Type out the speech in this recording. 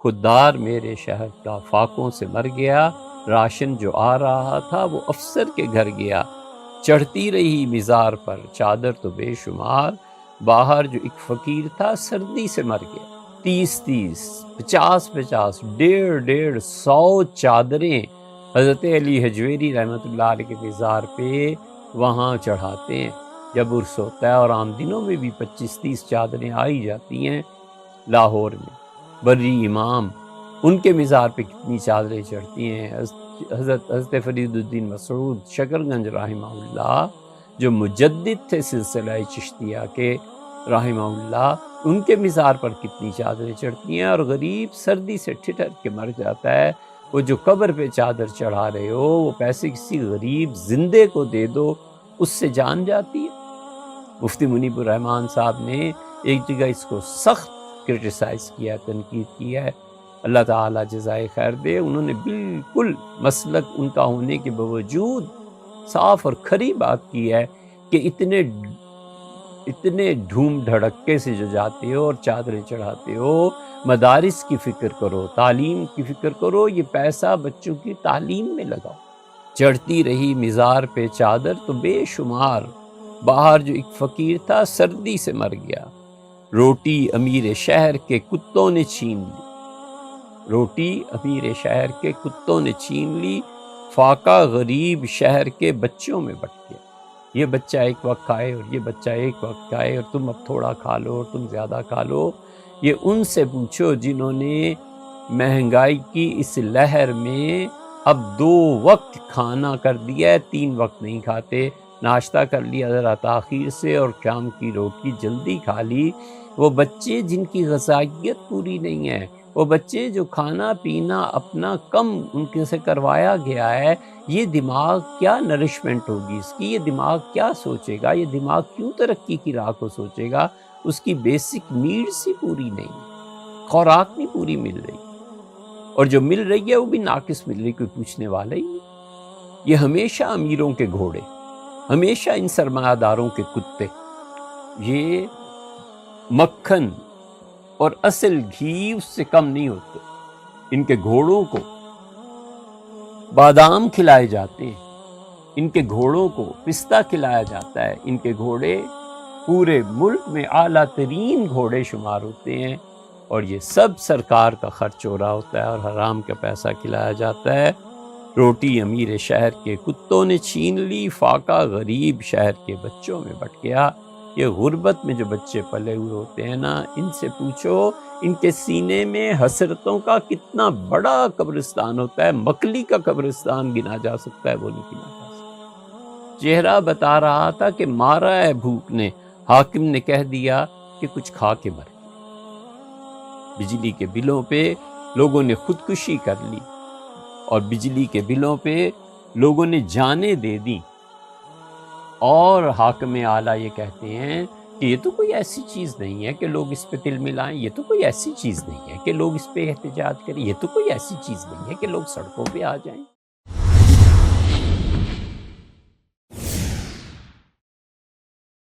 خوددار میرے شہر کا فاقوں سے مر گیا، راشن جو آ رہا تھا وہ افسر کے گھر گیا، چڑھتی رہی مزار پر چادر تو بے شمار، باہر جو ایک فقیر تھا سردی سے مر گیا۔ 30 50 50 150 چادریں حضرت علی حجویری رحمۃ اللہ علیہ کے مزار پہ وہاں چڑھاتے ہیں جب عرس ہوتا ہے، اور عام دنوں میں بھی 25 30 چادریں آئی جاتی ہیں۔ لاہور میں بری امام ان کے مزار پہ کتنی چادریں چڑھتی ہیں۔ حضرت فرید الدین مسعود شکرگنج رحمہ اللہ جو مجدد تھے سلسلہ چشتیہ کے رحمہ اللہ، ان کے مزار پر کتنی چادریں چڑھتی ہیں، اور غریب سردی سے ٹھٹر کے مر جاتا ہے۔ وہ جو قبر پہ چادر چڑھا رہے ہو وہ پیسے کسی غریب زندے کو دے دو، اس سے جان جاتی ہے۔ مفتی منیب الرحمن صاحب نے ایک جگہ اس کو سخت کرٹیسائز کیا، تنقید کیا ہے، اللہ تعالیٰ جزائے خیر دے۔ انہوں نے بالکل مسلک ان کا ہونے کے باوجود صاف اور کھری بات کی ہے کہ اتنے ڈھوم دھڑکے سے جو جاتے ہو اور چادریں چڑھاتے ہو، مدارس کی فکر کرو، تعلیم کی فکر کرو، یہ پیسہ بچوں کی تعلیم میں لگاؤ۔ چڑھتی رہی مزار پہ چادر تو بے شمار، باہر جو ایک فقیر تھا سردی سے مر گیا، روٹی امیر شہر کے کتوں نے چھین لی، روٹی امیر شہر کے کتوں نے چھین لی، فاقہ غریب شہر کے بچوں میں بٹ گیا۔ یہ بچہ ایک وقت کھائے اور یہ بچہ ایک وقت کھائے، اور تم اب تھوڑا کھا لو اور تم زیادہ کھا لو۔ یہ ان سے پوچھو جنہوں نے مہنگائی کی اس لہر میں اب 2 وقت کھانا کر دیا ہے، 3 وقت نہیں کھاتے، ناشتہ کر لیا ذرا تاخیر سے اور شام کی روٹی جلدی کھا لی۔ وہ بچے جن کی غذائیت پوری نہیں ہے، وہ بچے جو کھانا پینا اپنا کم ان کے سے کروایا گیا ہے، یہ دماغ کیا نرشمنٹ ہوگی اس کی، یہ دماغ کیا سوچے گا، یہ دماغ کیوں ترقی کی راہ کو سوچے گا؟ اس کی بیسک نیڈس ہی پوری نہیں، خوراک نہیں پوری مل رہی، اور جو مل رہی ہے وہ بھی ناقص مل رہی، کوئی پوچھنے والا ہی نہیں۔ یہ ہمیشہ امیروں کے گھوڑے، ہمیشہ ان سرمایہ داروں کے کتے، یہ مکھن اور اصل گھی اس سے کم نہیں ہوتے۔ ان کے گھوڑوں کو بادام کھلائے جاتے ہیں، ان کے گھوڑوں کو پستہ کھلایا جاتا ہے، ان کے گھوڑے پورے ملک میں اعلیٰ ترین گھوڑے شمار ہوتے ہیں، اور یہ سب سرکار کا خرچ ہو رہا ہوتا ہے اور حرام کا پیسہ کھلایا جاتا ہے۔ روٹی امیر شہر کے کتوں نے چھین لی، فاقہ غریب شہر کے بچوں میں بٹ گیا۔ یہ غربت میں جو بچے پلے ہوئے ہوتے ہیں نا، ان سے پوچھو ان کے سینے میں حسرتوں کا کتنا بڑا قبرستان ہوتا ہے، مکلی کا قبرستان گنا جا سکتا ہے، وہ نہیں گنا جا سکتا۔ چہرہ بتا رہا تھا کہ مارا ہے بھوک نے، حاکم نے کہہ دیا کہ کچھ کھا کے مر گیا۔ بجلی کے بلوں پہ لوگوں نے خودکشی کر لی، اور بجلی کے بلوں پہ لوگوں نے جانیں دے دی، اور حاکم اعلیٰ یہ کہتے ہیں کہ یہ تو کوئی ایسی چیز نہیں ہے کہ لوگ اس پہ دل ملائیں، یہ تو کوئی ایسی چیز نہیں ہے کہ لوگ اس پہ احتجاج کریں، یہ تو کوئی ایسی چیز نہیں ہے کہ لوگ سڑکوں پہ آ جائیں۔